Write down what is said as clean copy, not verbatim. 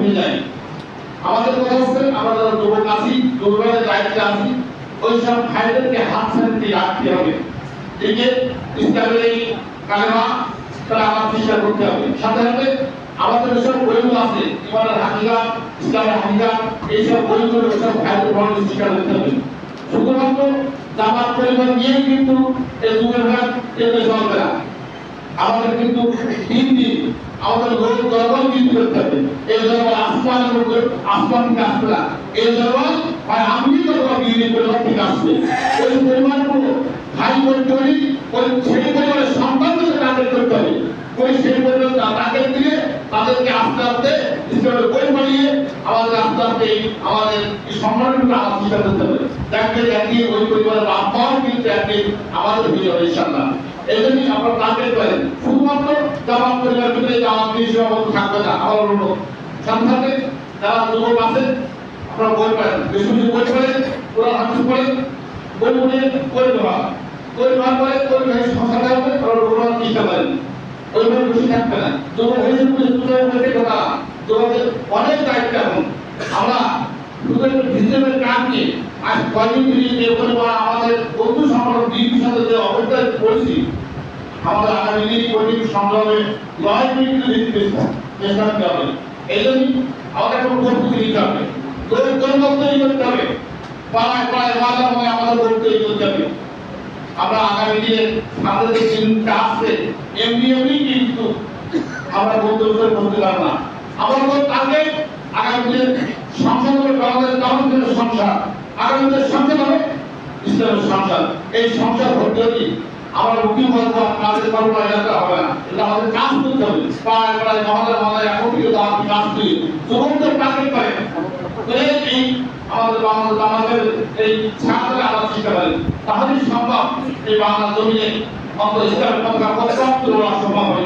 ভেঙে যায়। আমাদের কথা হচ্ছে আমরা যারা যুবক আছি, যুবকের দায়িত্বে আছি, ওই সব ভাইদেরকে হাত ছাড়তে রাখতে হবে। এই যে ইসলামের এই কালেমা তারা আমার চেষ্টা করতে হবে। সাথে সাথে আমাদের যেসব বইগুলো আছে, ইমানের হাকিকাত, ইসলামের হাকিকাত, এইসব বইগুলো সব ভাইদের বড় চেষ্টা করতে হবে। শুধুমাত্র জামাত পরিবার নিয়ে কিন্তু এই যুগের ভাগ এতে চলবে না। আমাদের কিন্তু দিন দিন আমাদের লোক জনগণ কিন্তু করতে হবে। এই জনগণ আসমানের উপর আসমান থেকে আসবে না। এই জনগণ হয় আমি জনগণ বিরোধী পরিবার থেকে আসবে। ওই পরিবারগুলো ভাই বোন তৈরি, ওই সেই পরিবারের সন্তানদের টার্গেট করতে হবে। ওই সেই পরিবার টার্গেট দিয়ে তাদেরকে আস্তে আস্তে ইসলামের বই বানিয়ে আমাদের আস্তে আস্তে আমাদের এই সম্মানগুলো আলাদা চিন্তা করতে হবে। দেখবেন একদিন ওই পরিবারের আত্মাও কিন্তু একদিন আমাদের হয়ে যাবে ইনশাআল্লাহ। এই জন্যই আপনারা টার্গেট করেন। শুধুমাত্র জামাত পরিবারের ভিতরে জামাত দিয়ে সীমাবদ্ধ থাকবে না। আমার অনুরোধ, সাথে সাথে যারা যুবক আছে আপনারা বই পড়েন, বেশি বেশি বই পড়েন, কোরআন হাদিস পড়েন, বই পড়ে বই দেওয়া করে সংসার হবে, ওরা চেষ্টা করেন। ওইভাবে বসে থাকবে না। যুবক হয়েছে বলে কথা, যুবকের অনেক দায়িত্ব। এখন আমরা শুধু ভিতরের কাজকে আজ কয়েকদিন যে পরিমাণ আমাদের বন্ধু সংগঠন বিএনপির সাথে যে অবস্থায় করেছি, আমাদের আগামী দিন কঠিন সংগ্রামে লড়াই ভিত্তিতে চেষ্টা করতে হবে। এই জন্যই আমাদের একটা প্রস্তুতি নিতে হবে, জনগণ তৈরি করতে হবে, পাড়ায় পাড়ায় মাঝে আমাদের ভোট তৈরি করতে হবে। আমরা আগামী দিনে আমাদের যে চিন্তা আসছে এমনি কিন্তু আমরা বলতে পারবো না। আমার টার্গেট আগামী দিনে সংসদ হবে বাংলাদেশ জামাতের সংসদ, আগামী দিনের সংসদ হবে ইসলামের সংসদ। এই সংসদ হতে হলে আমরা মুক্তি পাবো, কাজের পাবো এলাকা হবে না। এটা আমাদের কাজ করতে হবে, পাড়ায় পাড়ায় মহল্লায় একত্রিত কাজ করি, যুবকদের টার্গেট করে এই আমাদের বাংলাদেশ আমাদের এই ছাত্ররা আলাদা শিখতে পারে। তাহলেই সম্ভব এই বাংলা জমিনে অন্তত ইসলামের পতাকা প্রতিষ্ঠা করা সম্ভব হবে।